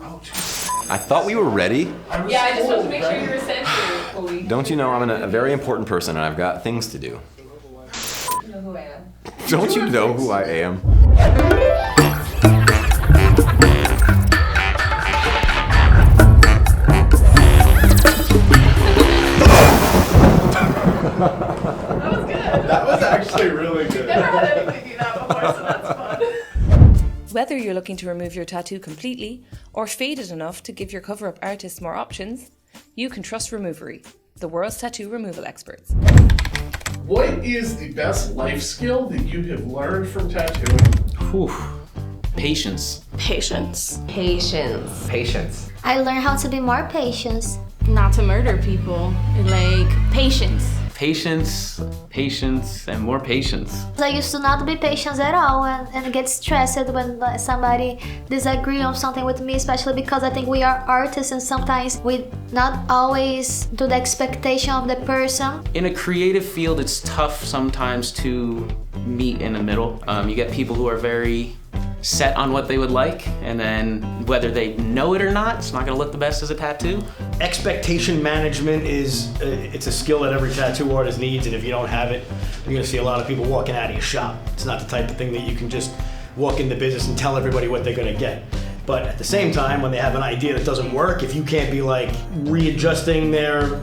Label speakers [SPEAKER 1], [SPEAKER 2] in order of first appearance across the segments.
[SPEAKER 1] Oh,
[SPEAKER 2] I thought we were ready.
[SPEAKER 3] Yeah, I just wanted to make sure you were sensitive.
[SPEAKER 2] Don't you know I'm a very important person and I've got things to do?
[SPEAKER 3] You know who I am.
[SPEAKER 2] Don't you know who I am?
[SPEAKER 3] That was good.
[SPEAKER 1] that was actually really good.
[SPEAKER 3] Never had anybody do that before, so that's fun.
[SPEAKER 4] Whether you're looking to remove your tattoo completely or fade it enough to give your cover-up artists more options, you can trust Removery, the world's tattoo removal experts.
[SPEAKER 1] What is the best life skill that you have learned from tattooing?
[SPEAKER 5] Whew. Patience.
[SPEAKER 6] Patience.
[SPEAKER 7] Patience.
[SPEAKER 8] Patience.
[SPEAKER 9] I learned how to be more patient.
[SPEAKER 6] Not to murder people. Like, patience.
[SPEAKER 5] Patience, patience, and more patience.
[SPEAKER 9] I used to not be patient at all and get stressed when somebody disagree on something with me, especially because I think we are artists and sometimes we not always do the expectation of the person.
[SPEAKER 5] In a creative field, it's tough sometimes to meet in the middle. You get people who are very set on what they would like, and then whether they know it or not, it's not gonna look the best as a tattoo.
[SPEAKER 10] Expectation management is, it's a skill that every tattoo artist needs, and if you don't have it, you're gonna see a lot of people walking out of your shop. It's not the type of thing that you can just walk in the business and tell everybody what they're gonna get. But at the same time, when they have an idea that doesn't work, if you can't be like readjusting their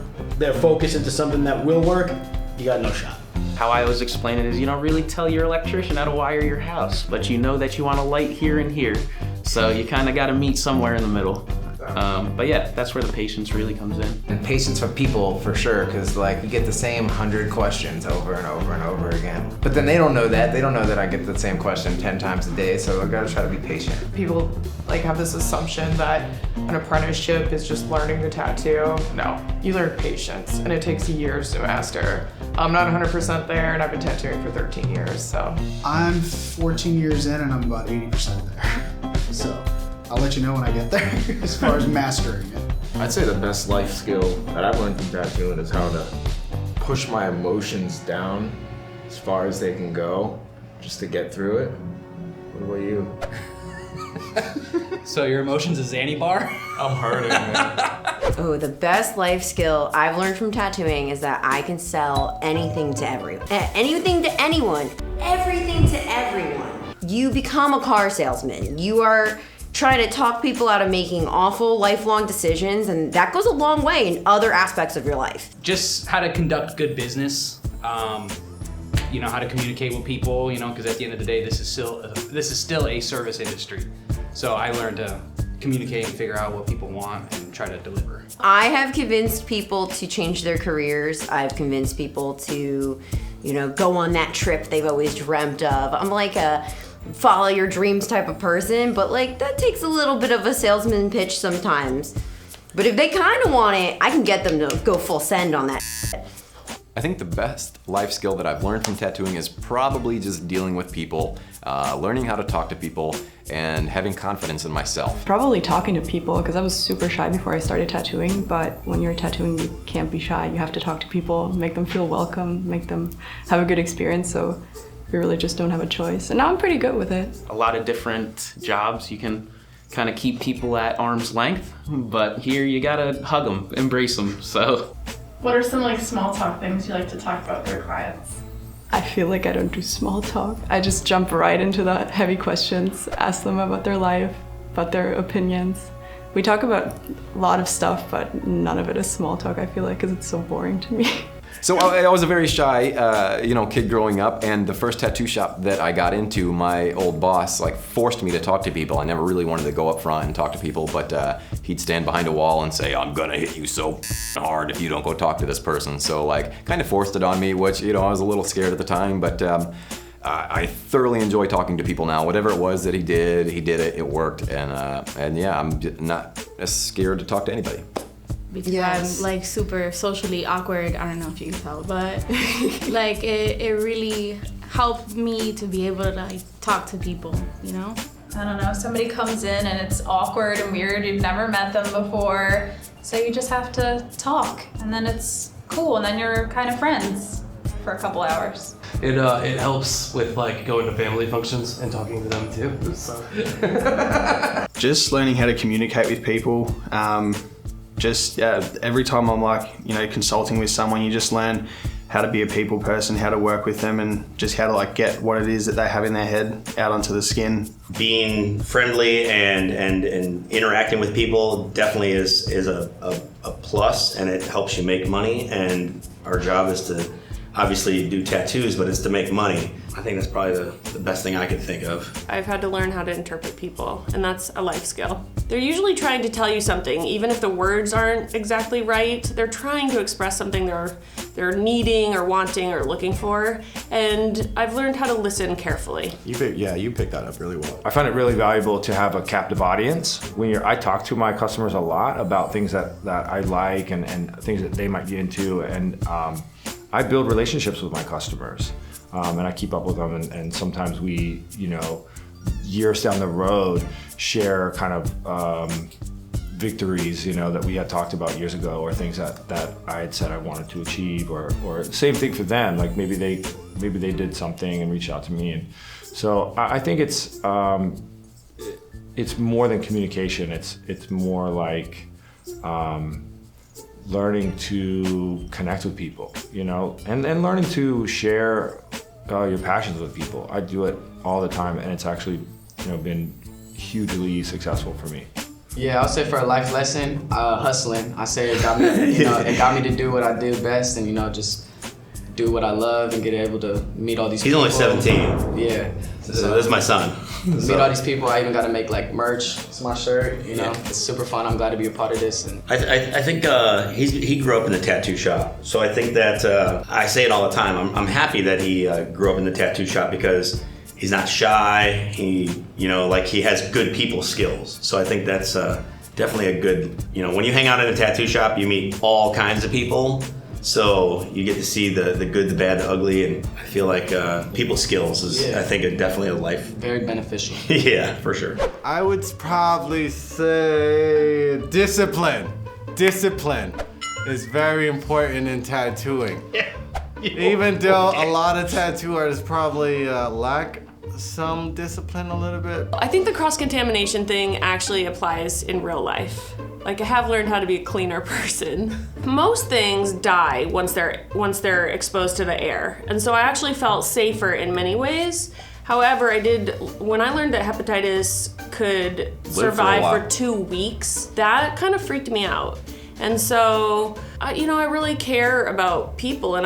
[SPEAKER 10] focus into something that will work, you got no shot.
[SPEAKER 5] How I always explain it is you don't really tell your electrician how to wire your house, but you know that you want a light here and here. So you kind of got to meet somewhere in the middle. But yeah, that's where the patience really comes in.
[SPEAKER 8] And patience for people, for sure, because like you get the same 100 questions over and over and over again. But then they don't know that. They don't know that I get the same question 10 times a day, so I gotta try to be patient.
[SPEAKER 7] People like have this assumption that an apprenticeship is just learning the tattoo. No, you learn patience, and it takes years to master. I'm not 100% there, and I've been tattooing for 13 years, so.
[SPEAKER 11] I'm 14 years in, and I'm about 80% there. So I'll let you know when I get there as far as mastering it.
[SPEAKER 12] I'd say the best life skill that I've learned from tattooing is how to push my emotions down as far as they can go, just to get through it. What about you?
[SPEAKER 5] So your emotions is Zanny bar?
[SPEAKER 12] I'm hurting, man.
[SPEAKER 7] Oh, the best life skill I've learned from tattooing is that I can sell anything to everyone. Anything to anyone. Everything to everyone. You become a car salesman. You are trying to talk people out of making awful lifelong decisions, and that goes a long way in other aspects of your life.
[SPEAKER 5] Just how to conduct good business. You know, how to communicate with people, you know, because at the end of the day, this is still a service industry. So I learned to communicate and figure out what people want and try to deliver.
[SPEAKER 7] I have convinced people to change their careers. I've convinced people to, you know, go on that trip they've always dreamt of. I'm like a follow your dreams type of person, but like that takes a little bit of a salesman pitch sometimes. But if they kind of want it, I can get them to go full send on that.
[SPEAKER 2] I think the best life skill that I've learned from tattooing is probably just dealing with people, learning how to talk to people, and having confidence in myself.
[SPEAKER 6] Probably talking to people, because I was super shy before I started tattooing, but when you're tattooing, you can't be shy. You have to talk to people, make them feel welcome, make them have a good experience, so you really just don't have a choice. And now I'm pretty good with it.
[SPEAKER 5] A lot of different jobs, you can kind of keep people at arm's length, but here you gotta hug them, embrace them, so.
[SPEAKER 3] What are some like small talk things you like to talk about with your clients?
[SPEAKER 6] I feel like I don't do small talk. I just jump right into the heavy questions, ask them about their life, about their opinions. We talk about a lot of stuff, but none of it is small talk, I feel like, because it's so boring to me.
[SPEAKER 2] So I was a very shy, kid growing up, and the first tattoo shop that I got into, my old boss forced me to talk to people. I never really wanted to go up front and talk to people, but he'd stand behind a wall and say, "I'm gonna hit you so hard if you don't go talk to this person." So kind of forced it on me, which I was a little scared at the time, but I thoroughly enjoy talking to people now. Whatever it was that he did it, it worked, and yeah, I'm not as scared to talk to anybody.
[SPEAKER 6] Because I'm super socially awkward, I don't know if you can tell, but it really helped me to be able to talk to people, you know?
[SPEAKER 3] I don't know, somebody comes in and it's awkward and weird, you've never met them before, so you just have to talk, and then it's cool, and then you're kind of friends for a couple hours.
[SPEAKER 13] It helps with like going to family functions and talking to them too. So.
[SPEAKER 14] Just learning how to communicate with people. Every time I'm like, consulting with someone, you just learn how to be a people person, how to work with them, and just how to like get what it is that they have in their head out onto the skin.
[SPEAKER 15] Being friendly and interacting with people definitely is a plus, and it helps you make money. And our job is to obviously do tattoos, but it's to make money. I think that's probably the best thing I could think of.
[SPEAKER 16] I've had to learn how to interpret people, and that's a life skill. They're usually trying to tell you something, even if the words aren't exactly right. They're trying to express something they're needing or wanting or looking for, and I've learned how to listen carefully.
[SPEAKER 17] You picked that up really well.
[SPEAKER 8] I find it really valuable to have a captive audience. I talk to my customers a lot about things that I like and things that they might get into, and I build relationships with my customers, and I keep up with them, and sometimes we, years down the road, share kind of victories, that we had talked about years ago, or things that I had said I wanted to achieve, or same thing for them. Like maybe they did something and reached out to me, and so I think it's more than communication. It's more like learning to connect with people, and learning to share your passions with people. I do it all the time, and it's actually, been hugely successful for me.
[SPEAKER 18] Yeah, I'll say for a life lesson, hustling. I say it got me, it got me to do what I do best, and just do what I love and get able to meet all these people.
[SPEAKER 15] He's only 17.
[SPEAKER 18] Yeah.
[SPEAKER 15] So this is my son.
[SPEAKER 18] Meet all these people. I even got to make like merch. It's my shirt. It's super fun. I'm glad to be a part of this. And
[SPEAKER 15] I think he grew up in the tattoo shop. So I think that I say it all the time. I'm happy that he grew up in the tattoo shop because he's not shy. He he has good people skills. So I think that's definitely a good. When you hang out in a tattoo shop, you meet all kinds of people. So you get to see the good, the bad, the ugly, and I feel like people skills is, I think, definitely a life.
[SPEAKER 18] Very beneficial.
[SPEAKER 15] Yeah, for sure.
[SPEAKER 12] I would probably say discipline. Discipline is very important in tattooing. Even though a lot of tattoo artists probably lack some discipline a little bit.
[SPEAKER 16] I think the cross-contamination thing actually applies in real life. Like, I have learned how to be a cleaner person. Most things die once they're exposed to the air, and so I actually felt safer in many ways. However, when I learned that hepatitis could survive for 2 weeks, that kind of freaked me out. And so, I really care about people, and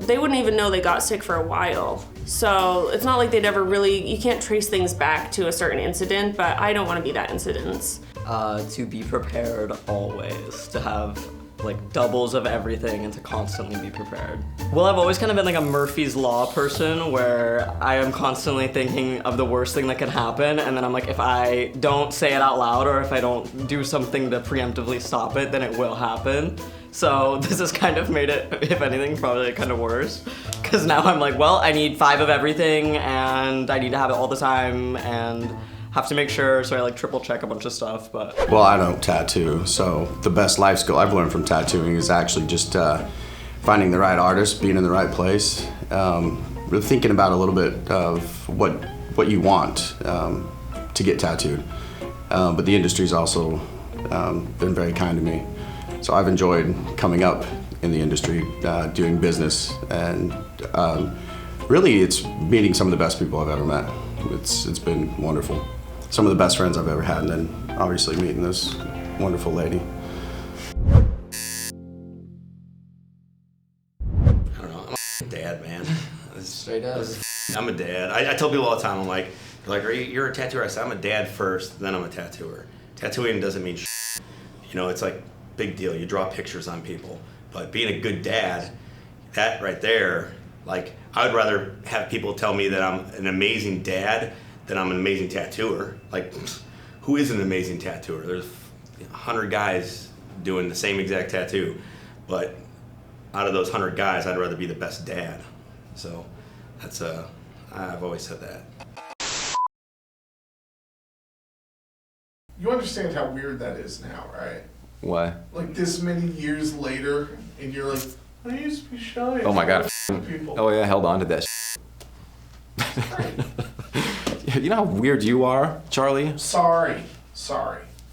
[SPEAKER 16] they wouldn't even know they got sick for a while. So it's not like they'd ever you can't trace things back to a certain incident, but I don't want to be that incident.
[SPEAKER 19] To be prepared always, to have like doubles of everything and to constantly be prepared. Well, I've always kind of been like a Murphy's Law person where I am constantly thinking of the worst thing that can happen, and then I'm like, if I don't say it out loud or if I don't do something to preemptively stop it, then it will happen. So this has kind of made it, if anything, probably kind of worse. Because now I'm like, well, I need 5 of everything and I need to have it all the time and have to make sure, so I like triple check a bunch of stuff, but.
[SPEAKER 17] Well, I don't tattoo, so the best life skill I've learned from tattooing is actually just finding the right artist, being in the right place, really thinking about a little bit of what you want to get tattooed. But the industry's also been very kind to me. So I've enjoyed coming up in the industry, doing business, and really it's meeting some of the best people I've ever met. It's been wonderful. Some of the best friends I've ever had, and then obviously meeting this wonderful lady.
[SPEAKER 15] I don't know, I'm a dad, man.
[SPEAKER 18] Straight up.
[SPEAKER 15] I'm a dad. I tell people all the time, I'm like, you're a tattooer? I said, I'm a dad first, then I'm a tattooer. Tattooing doesn't mean shit. It's like, big deal. You draw pictures on people. But being a good dad, that right there, like, I would rather have people tell me that I'm an amazing dad than I'm an amazing tattooer. Like, who is an amazing tattooer? There's 100 guys doing the same exact tattoo, but out of those 100 guys, I'd rather be the best dad. So that's I've always said that.
[SPEAKER 1] You understand how weird that is now, right?
[SPEAKER 2] Why?
[SPEAKER 1] Like this many years later, and you're like, I used to be shy.
[SPEAKER 2] Oh my god.
[SPEAKER 1] People.
[SPEAKER 2] Oh yeah, held on to that. You know how weird you are, Charlie?
[SPEAKER 1] Sorry.